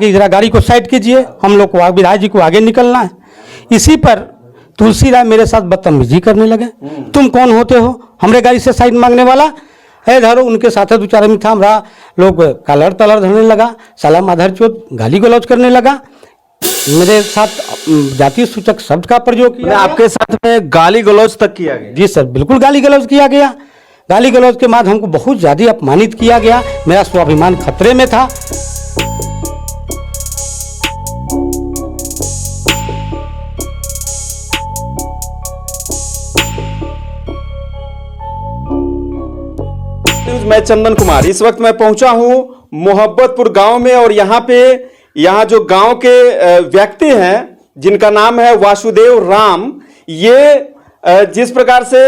कि जरा गाड़ी को साइड कीजिए, हम लोग को विधायक जी को आगे निकलना है। इसी पर तुलसी राय मेरे साथ बदतमीजी करने लगे। तुम कौन होते हो हमरे गाड़ी से साइड मांगने वाला है? धरो उनके साथ दो चार आदमी था, हमरा लोग कलर तलर धरने लगा, साला माधर चोद गाली गलौज करने लगा, मेरे साथ जातीय सूचक शब्द का प्रयोग किया। आपके साथ में गाली गलौज तक किया गया? जी सर, बिल्कुल गाली गलौज किया गया। गाली गलौज के बाद हमको बहुत ज़्यादा अपमानित किया गया, मेरा स्वाभिमान खतरे में था। मैं चंदन कुमार, इस वक्त मैं पहुंचा हूं मोहब्बतपुर गांव में, और यहाँ जो गांव के व्यक्ति हैं जिनका नाम है वासुदेव राम, ये जिस प्रकार से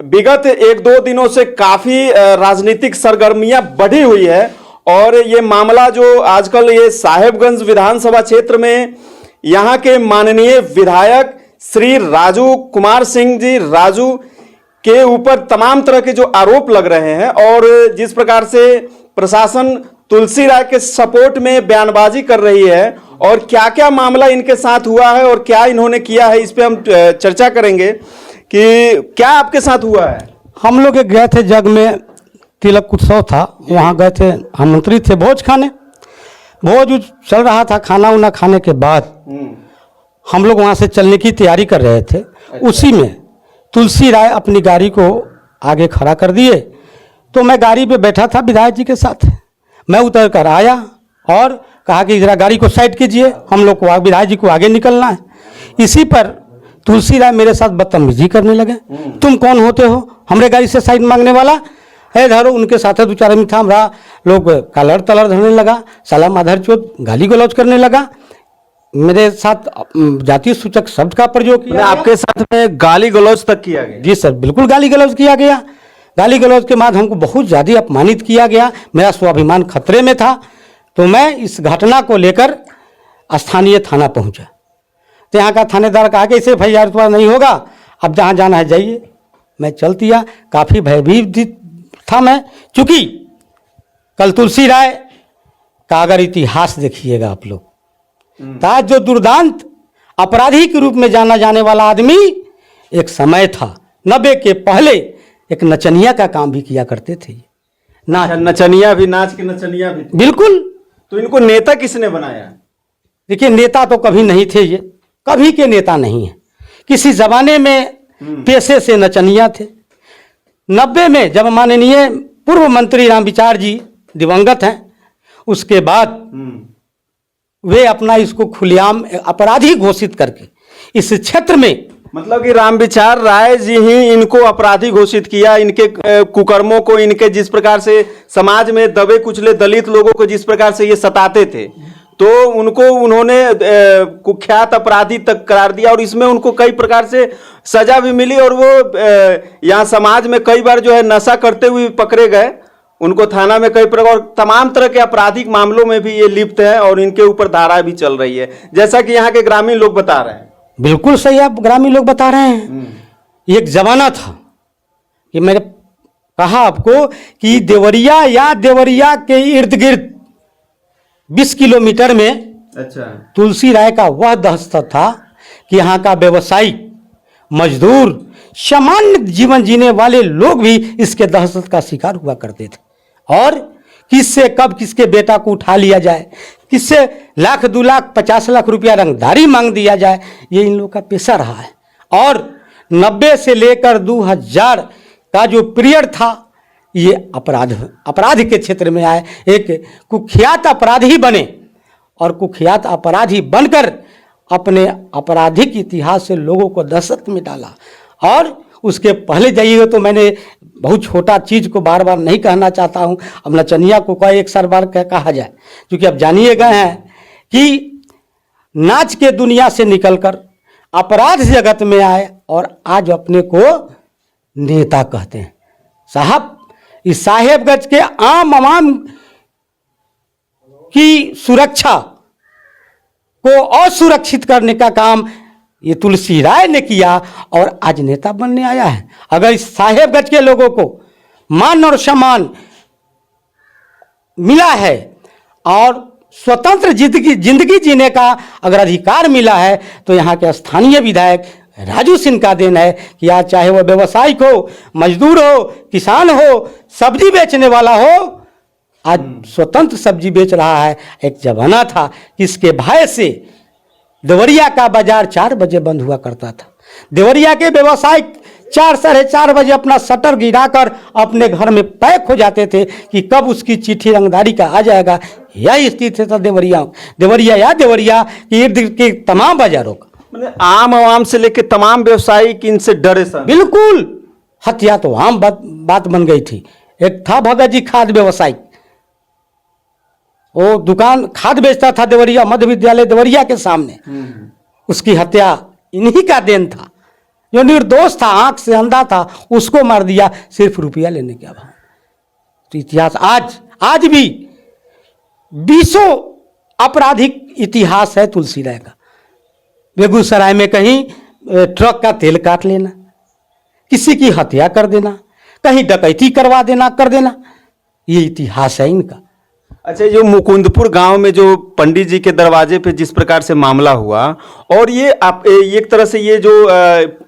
विगत एक दो दिनों से काफी राजनीतिक सरगर्मियां बढ़ी हुई है, और ये मामला जो आजकल ये साहेबगंज विधानसभा क्षेत्र में यहाँ के माननीय विधायक श्री राजू कुमार सिंह जी राजू के ऊपर तमाम तरह के जो आरोप लग रहे हैं, और जिस प्रकार से प्रशासन तुलसी राय के सपोर्ट में बयानबाजी कर रही है, और क्या क्या मामला इनके साथ हुआ है और क्या इन्होंने किया है, इस पे हम चर्चा करेंगे कि क्या आपके साथ हुआ है। हम लोग गए थे, जग में तिलक उत्सव था, वहाँ गए थे, आमंत्रित थे भोज खाने। भोज चल रहा था, खाना उना खाने के बाद हम लोग वहाँ से चलने की तैयारी कर रहे थे। उसी में तुलसी राय अपनी गाड़ी को आगे खड़ा कर दिए, तो मैं गाड़ी पे बैठा था विधायक जी के साथ। मैं उतर कर आया और कहा कि जरा गाड़ी को साइड कीजिए, हम लोग को विधायक जी को आगे निकलना है। इसी पर तुलसी राय मेरे साथ बदतमीजी करने लगे। तुम कौन होते हो हमरे गाड़ी से साइड मांगने वाला है? धरो उनके साथ दो चार आदमी था, हमरा लोग कलर तलर धरने लगा, साला माधर चोद गाली गलौज करने लगा, मेरे साथ जातीय सूचक शब्द का प्रयोग किया। आपके साथ में गाली गलौज तक किया गया? जी सर, बिल्कुल गाली गलौज किया गया। गाली गलौज के बाद हमको बहुत ज़्यादा अपमानित किया गया, मेरा स्वाभिमान खतरे में था। तो मैं इस घटना को लेकर स्थानीय थाना पहुंचा, तो यहाँ का थानेदार कहा कि इसे एफआईआर तुम्हारा नहीं होगा, अब जहाँ जाना है जाइए। मैं चल दिया, काफ़ी भयभीत था मैं, चूँकि कल तुलसी राय का अगर इतिहास देखिएगा आप लोग, आज जो दुर्दांत अपराधी के रूप में जाना जाने वाला आदमी, एक समय था 90 के पहले एक नचनिया का काम भी किया करते थे। नचनिया भी, नाच के नचनिया भी? बिल्कुल। तो इनको नेता किसने बनाया? देखिए, नेता तो कभी नहीं थे, ये कभी के नेता नहीं है। किसी जमाने में पेशे से नचनिया थे। 90 में जब माननीय पूर्व मंत्री रामविचार जी दिवंगत हैं, उसके बाद वे अपना इसको खुलेआम अपराधी घोषित करके इस क्षेत्र में, मतलब कि रामविचार राय जी ही इनको अपराधी घोषित किया, इनके कुकर्मों को, इनके जिस प्रकार से समाज में दबे कुचले दलित लोगों को जिस प्रकार से ये सताते थे, तो उनको उन्होंने कुख्यात अपराधी तक करार दिया, और इसमें उनको कई प्रकार से सजा भी मिली, और वो यहाँ समाज में कई बार जो है नशा करते हुए पकड़े गए, उनको थाना में कई प्रकार तमाम तरह के आपराधिक मामलों में भी ये लिप्त है, और इनके ऊपर धारा भी चल रही है, जैसा कि यहाँ के ग्रामीण लोग बता रहे हैं। बिल्कुल सही आप ग्रामीण लोग बता रहे हैं। एक जमाना था कि मैंने कहा आपको कि देवरिया या देवरिया के इर्द गिर्द 20 किलोमीटर में अच्छा तुलसी राय का वह दहशत था कि यहाँ का व्यवसायी, मजदूर, सामान्य जीवन जीने वाले लोग भी इसके दहशत का शिकार हुआ करते थे, और किससे कब किसके बेटा को उठा लिया जाए, किससे लाख 2 लाख 50 लाख रुपया रंगदारी मांग दिया जाए, ये इन लोगों का पेशा रहा है। और 90 से लेकर 2000 का जो पीरियड था, ये अपराध के क्षेत्र में आए, एक कुख्यात अपराधी बने, और कुख्यात अपराधी बनकर अपने आपराधिक इतिहास से लोगों को दहशत में डाला। और उसके पहले जाइएगा तो मैंने बहुत छोटा चीज़ को बार बार नहीं कहना चाहता हूँ, अब नचनिया को कई एक सार बार कहा जाए, क्योंकि अब जानिए गए हैं कि नाच के दुनिया से निकलकर अपराध जगत में आए, और आज अपने को नेता कहते हैं। साहब, इस साहेबगंज के आम की सुरक्षा को असुरक्षित करने का काम ये तुलसी राय ने किया, और आज नेता बनने आया है। अगर इस साहेबगंज के लोगों को मान और सम्मान मिला है, और स्वतंत्र जिंदगी जीने का अगर अधिकार मिला है तो यहाँ के स्थानीय विधायक राजू सिंह का देन है कि आज चाहे वह व्यवसायिक हो, मजदूर हो, किसान हो, सब्जी बेचने वाला हो, आज स्वतंत्र सब्जी बेच रहा है। एक जमाना था कि इसके भय से देवरिया का बाजार 4 बजे बंद हुआ करता था। देवरिया के व्यवसायिक 4 साढ़े 4 बजे अपना शटर गिराकर अपने घर में पैक हो जाते थे कि कब उसकी चिट्ठी रंगदारी का आ जाएगा। यह स्थिति था देवरिया के इर्द गिर्द के तमाम बाजारों का। मतलब आम आवाम से लेकर तमाम व्यवसायिक इनसे डरे सर। बिल्कुल, हत्या तो आम बात बन गई थी। एक था भगत जी खाद व्यवसायिक, वो दुकान खाद बेचता था देवरिया मध्य विद्यालय देवरिया के सामने। उसकी हत्या इन्हीं का देन था। जो निर्दोष था, आंख से अंधा था, उसको मार दिया सिर्फ रुपया लेने के अभाव। तो इतिहास आज भी 20 आपराधिक इतिहास है तुलसी राय का। बेगूसराय में कहीं ट्रक का तेल काट लेना, किसी की हत्या कर देना, कहीं डकैती करवा देना कर देना, ये इतिहास है इनका। अच्छा, जो मुकुंदपुर गांव में जो पंडित जी के दरवाजे पे जिस प्रकार से मामला हुआ, और ये एक तरह से ये जो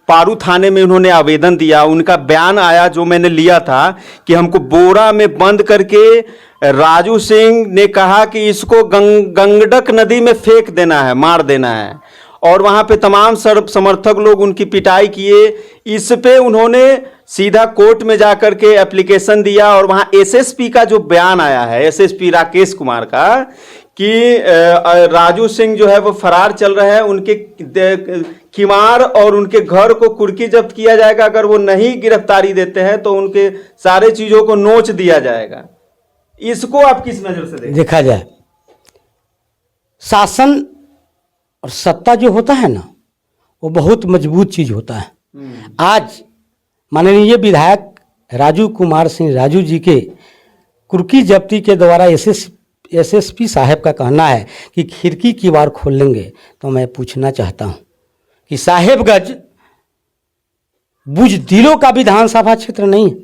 पारू थाने में उन्होंने आवेदन दिया, उनका बयान आया जो मैंने लिया था कि हमको बोरा में बंद करके राजू सिंह ने कहा कि इसको गंगडक नदी में फेंक देना है, मार देना है, और वहां पे तमाम समर्थक लोग उनकी पिटाई किए। इस पे उन्होंने सीधा कोर्ट में जाकर के एप्लीकेशन दिया, और वहां एसएसपी का जो बयान आया है, एसएसपी राकेश कुमार का, कि राजू सिंह जो है वो फरार चल रहा है, उनके किमार और उनके घर को कुर्की जब्त किया जाएगा, अगर वो नहीं गिरफ्तारी देते हैं तो उनके सारे चीजों को नोच दिया जाएगा। इसको आप किस नजर से देखते? देखा जाए, शासन और सत्ता जो होता है ना, वो बहुत मजबूत चीज होता है। आज माननीय विधायक राजू कुमार सिंह राजू जी के कुर्की जब्ती के द्वारा एसएसपी साहब का कहना है कि खिड़की की बार खोल लेंगे, तो मैं पूछना चाहता हूं कि साहेबगंज बुजदिलों का विधानसभा क्षेत्र नहीं है।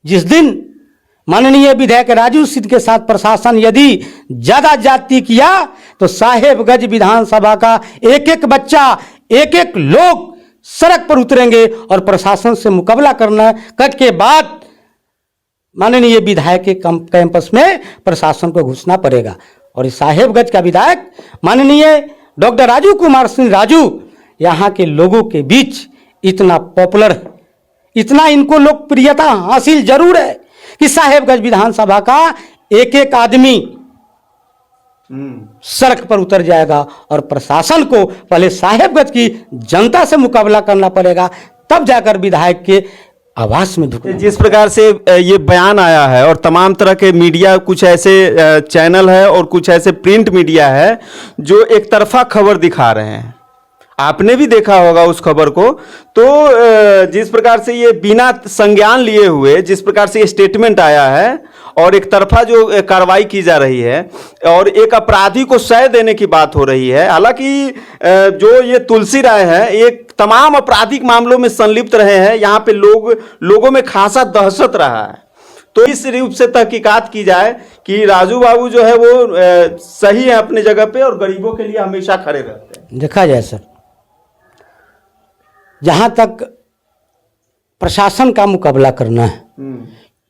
जिस दिन माननीय विधायक राजू सिंह के साथ प्रशासन यदि ज्यादा जाति किया तो साहेबगंज विधानसभा का एक एक बच्चा, एक एक लोग सड़क पर उतरेंगे और प्रशासन से मुकाबला करने के बाद माननीय विधायक के कैंपस में प्रशासन को घुसना पड़ेगा। और इस साहेबगंज का विधायक माननीय डॉक्टर राजू कुमार सिंह राजू यहाँ के लोगों के बीच इतना पॉपुलर है, इतना इनको लोकप्रियता हासिल जरूर है कि साहेबगंज विधानसभा का एक एक आदमी सड़क पर उतर जाएगा और प्रशासन को पहले साहेबगंज की जनता से मुकाबला करना पड़ेगा, तब जाकर विधायक के आवास में ढुकना। जिस प्रकार से ये बयान आया है, और तमाम तरह के मीडिया, कुछ ऐसे चैनल है और कुछ ऐसे प्रिंट मीडिया है जो एक तरफा खबर दिखा रहे हैं, आपने भी देखा होगा उस खबर को। तो जिस प्रकार से ये बिना संज्ञान लिए हुए जिस प्रकार से ये स्टेटमेंट आया है और एक तरफा जो कार्रवाई की जा रही है और एक अपराधी को सह देने की बात हो रही है, हालांकि जो ये तुलसी राय है एक तमाम आपराधिक मामलों में संलिप्त रहे हैं, यहाँ पे लोगों में खासा दहशत रहा है। तो इस रूप से तहकीकात की जाए कि राजू बाबू जो है वो सही है अपने जगह पे और गरीबों के लिए हमेशा खड़े रहते हैं। देखा जाए सर, जहां तक प्रशासन का मुकाबला करना है,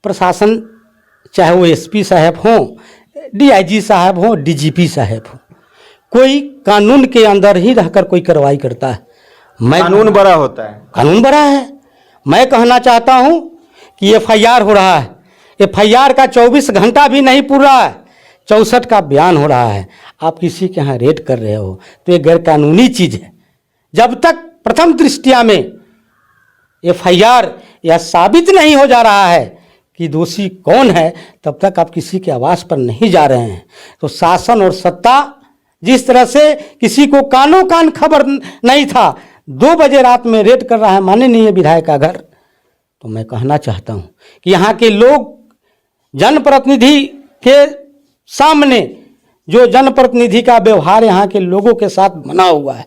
प्रशासन चाहे वो एसपी साहब हों, डीआईजी साहब हों, डीजीपी साहब हों, कोई कानून के अंदर ही रहकर कोई कार्रवाई करता है। कानून बड़ा होता है, कानून बड़ा है। मैं कहना चाहता हूं कि एफआईआर हो रहा है, एफआईआर का 24 घंटा भी नहीं पूर रहा है, 64 का बयान हो रहा है। आप किसी के यहाँ रेड कर रहे हो तो ये गैर कानूनी चीज है। जब तक प्रथम दृष्टिया में एफआईआर यह साबित नहीं हो जा रहा है कि दोषी कौन है, तब तक आप किसी के आवास पर नहीं जा रहे हैं। तो शासन और सत्ता जिस तरह से किसी को कानो कान खबर नहीं था, 2 बजे रात में रेड कर रहा है माननीय विधायक का घर, तो मैं कहना चाहता हूं कि यहाँ के लोग जनप्रतिनिधि के सामने जो जनप्रतिनिधि का व्यवहार यहाँ के लोगों के साथ बना हुआ है,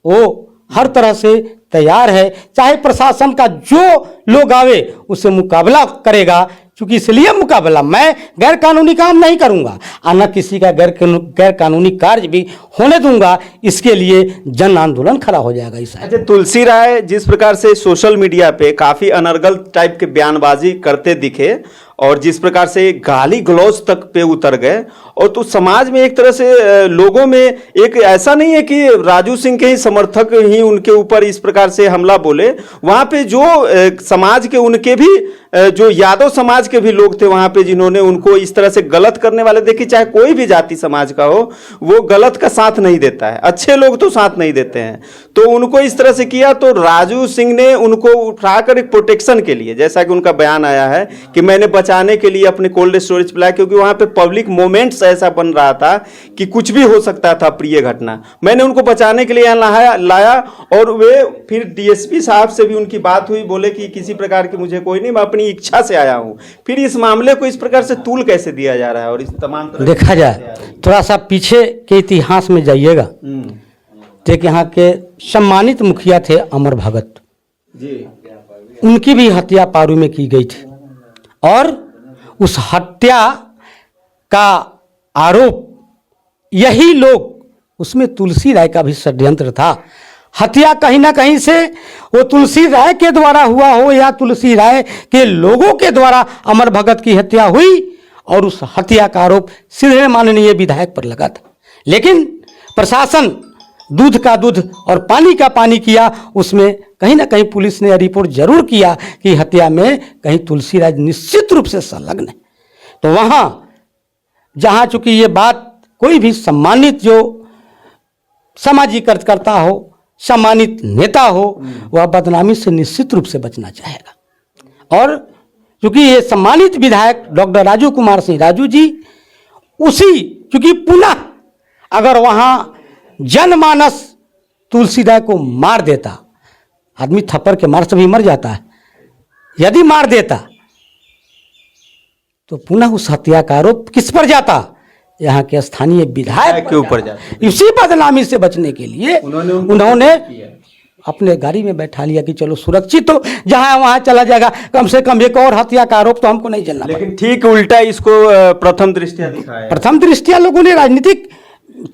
वो हर तरह से तैयार है। चाहे प्रशासन का जो लोग आवे उससे मुकाबला करेगा, क्योंकि इसलिए मुकाबला, मैं गैर कानूनी काम नहीं करूंगा और न किसी का गैर कानूनी कार्य भी होने दूंगा। इसके लिए जन आंदोलन खड़ा हो जाएगा इस। अच्छा, तुलसी राय जिस प्रकार से सोशल मीडिया पे काफी अनर्गल टाइप के बयानबाजी करते दिखे और जिस प्रकार से गाली गलौज तक पे उतर गए, और तो समाज में एक तरह से लोगों में एक ऐसा नहीं है कि राजू सिंह के ही समर्थक ही उनके ऊपर इस प्रकार से हमला बोले, वहां पे जो समाज के उनके भी जो यादव समाज के भी लोग थे वहां पे जिन्होंने उनको इस तरह से गलत करने वाले, देखिए चाहे कोई भी जाति समाज का हो, वो गलत का साथ नहीं देता है, अच्छे लोग तो साथ नहीं देते हैं, तो उनको इस तरह से किया। तो राजू सिंह ने उनको उठाकर एक प्रोटेक्शन के लिए, जैसा कि उनका बयान आया है कि मैंने बचाने के लिए अपने कोल्ड स्टोरेज पिलाया, क्योंकि वहां पे पब्लिक मोमेंट्स ऐसा बन रहा था कि कुछ भी हो सकता था प्रिय घटना, मैंने उनको बचाने के लिए यहाँ लाया। और वे फिर डीएसपी साहब से भी उनकी बात हुई, बोले कि किसी प्रकार की मुझे कोई नहीं, मैं अपनी इच्छा से आया हूं। फिर इस मामले को इस प्रकार से तूल कैसे दिया जा रहा है? और इस तमाम देखा जाए थोड़ा सा पीछे के इतिहास में जाइएगा, देखिए यहाँ के सम्मानित मुखिया थे अमर भगत जी, उनकी भी हत्या पारू में की गई थी, और उस हत्या का आरोप यही लोग, उसमें तुलसी राय का भी षड्यंत्र था। हत्या कहीं ना कहीं से वो तुलसी राय के द्वारा हुआ हो या तुलसी राय के लोगों के द्वारा अमर भगत की हत्या हुई, और उस हत्या का आरोप सीधे माननीय विधायक पर लगा था। लेकिन प्रशासन दूध का दूध और पानी का पानी किया, उसमें कहीं ना कहीं पुलिस ने रिपोर्ट जरूर किया कि हत्या में कहीं तुलसी राय निश्चित रूप से संलग्न है। तो वहां जहां चूंकि ये बात कोई भी सम्मानित जो सामाजिक कार्यकर्ता हो, सम्मानित नेता हो, वह बदनामी से निश्चित रूप से बचना चाहेगा। और क्योंकि ये सम्मानित विधायक डॉक्टर राजू कुमार सिंह राजू जी, उसी क्योंकि पुनः अगर वहां जनमानस तुलसी राय को मार देता, आदमी थप्पड़ के मार से भी मर जाता है, यदि मार देता तो पुनः उस हत्या का आरोप किस पर जाता? यहाँ के स्थानीय विधायक के ऊपर जाता। इसी बदनामी से बचने के लिए उन्होंने अपने गाड़ी में बैठा लिया कि चलो सुरक्षित हो, जहां वहां चला जाएगा, कम से कम एक और हत्या का आरोप तो हमको नहीं झेलना। लेकिन ठीक उल्टा इसको प्रथम दृष्टया दिखाया। प्रथम दृष्टया लोगों ने राजनीतिक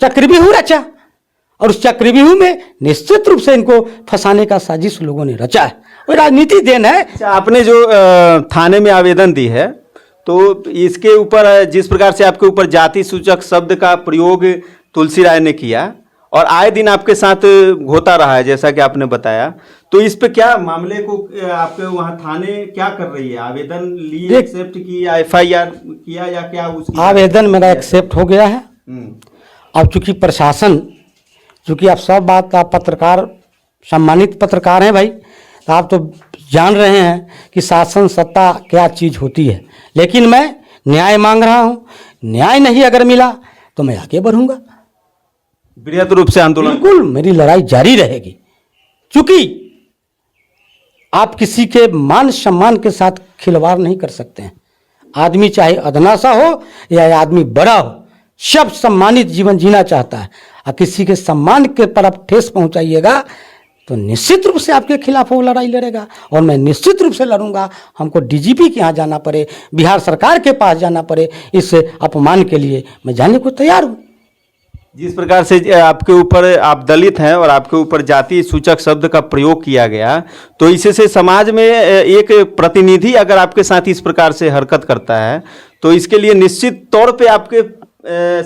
चक्रव्यूह रचा, और उस चक्रव्यूह में निश्चित रूप से इनको फंसाने का साजिश लोगों ने रचा है। वो राजनीति देन है। आपने जो थाने में आवेदन दी है, तो इसके ऊपर जिस प्रकार से आपके ऊपर जाति सूचक शब्द का प्रयोग तुलसी राय ने किया और आए दिन आपके साथ होता रहा है, जैसा कि आपने बताया, तो इस पे क्या मामले को आपके वहाँ थाने क्या कर रही है? आवेदन ली, एक्सेप्ट की या एफआईआर किया या क्या? उसकी आवेदन मेरा एक्सेप्ट हो गया है। अब चूंकि प्रशासन, चूंकि आप सब बात का पत्रकार, सम्मानित पत्रकार हैं भाई, तो आप तो जान रहे हैं कि शासन सत्ता क्या चीज़ होती है। लेकिन मैं न्याय मांग रहा हूँ, न्याय नहीं अगर मिला तो मैं आगे बढ़ूंगा, बृहद रूप से आंदोलन, बिल्कुल मेरी लड़ाई जारी रहेगी। क्योंकि आप किसी के मान सम्मान के साथ खिलवाड़ नहीं कर सकते हैं। आदमी चाहे अदना सा हो या आदमी बड़ा हो, सब सम्मानित जीवन जीना चाहता है, और किसी के सम्मान के पर आप ठेस पहुंचाइएगा तो निश्चित रूप से आपके खिलाफ वो लड़ाई लड़ेगा, और मैं निश्चित रूप से लड़ूंगा। हमको डीजीपी के यहाँ जाना पड़े, बिहार सरकार के पास जाना पड़े, इस अपमान के लिए मैं जाने को तैयार हूँ। जिस प्रकार से आपके ऊपर, आप दलित हैं और आपके ऊपर जाति सूचक शब्द का प्रयोग किया गया, तो इससे समाज में एक प्रतिनिधि अगर आपके साथ इस प्रकार से हरकत करता है तो इसके लिए निश्चित तौर पे आपके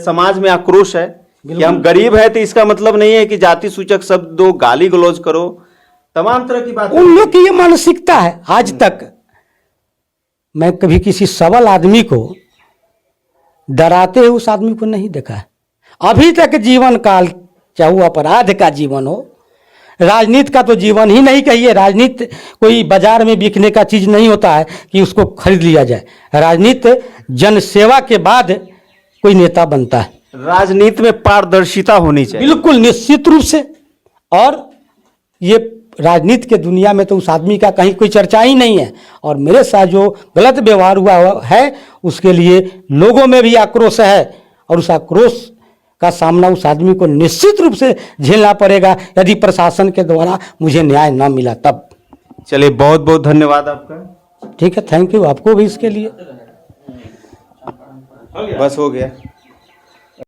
समाज में आक्रोश है कि हम गरीब हैं, तो इसका मतलब नहीं है कि जाति सूचक शब्द दो, गाली गलौज करो, तमाम तरह की बात। उन लोग की ये मानसिकता है। आज तक मैं कभी किसी सबल आदमी को डराते हुए उस आदमी को नहीं देखा है। अभी तक जीवन काल, चाहे वो अपराध का जीवन हो, राजनीति का तो जीवन ही नहीं कहिए। राजनीति कोई बाजार में बिकने का चीज नहीं होता है कि उसको खरीद लिया जाए। राजनीति जनसेवा के बाद कोई नेता बनता है। राजनीति में पारदर्शिता होनी चाहिए, बिल्कुल निश्चित रूप से। और ये राजनीति के दुनिया में तो उस आदमी का कहीं कोई चर्चा ही नहीं है। और मेरे साथ जो गलत व्यवहार हुआ है उसके लिए लोगों में भी आक्रोश है, और उस आक्रोश का सामना उस आदमी को निश्चित रूप से झेलना पड़ेगा यदि प्रशासन के द्वारा मुझे न्याय न मिला तब। चलिए, बहुत बहुत धन्यवाद आपका। ठीक है, थैंक यू आपको भी इसके लिए। बस हो गया।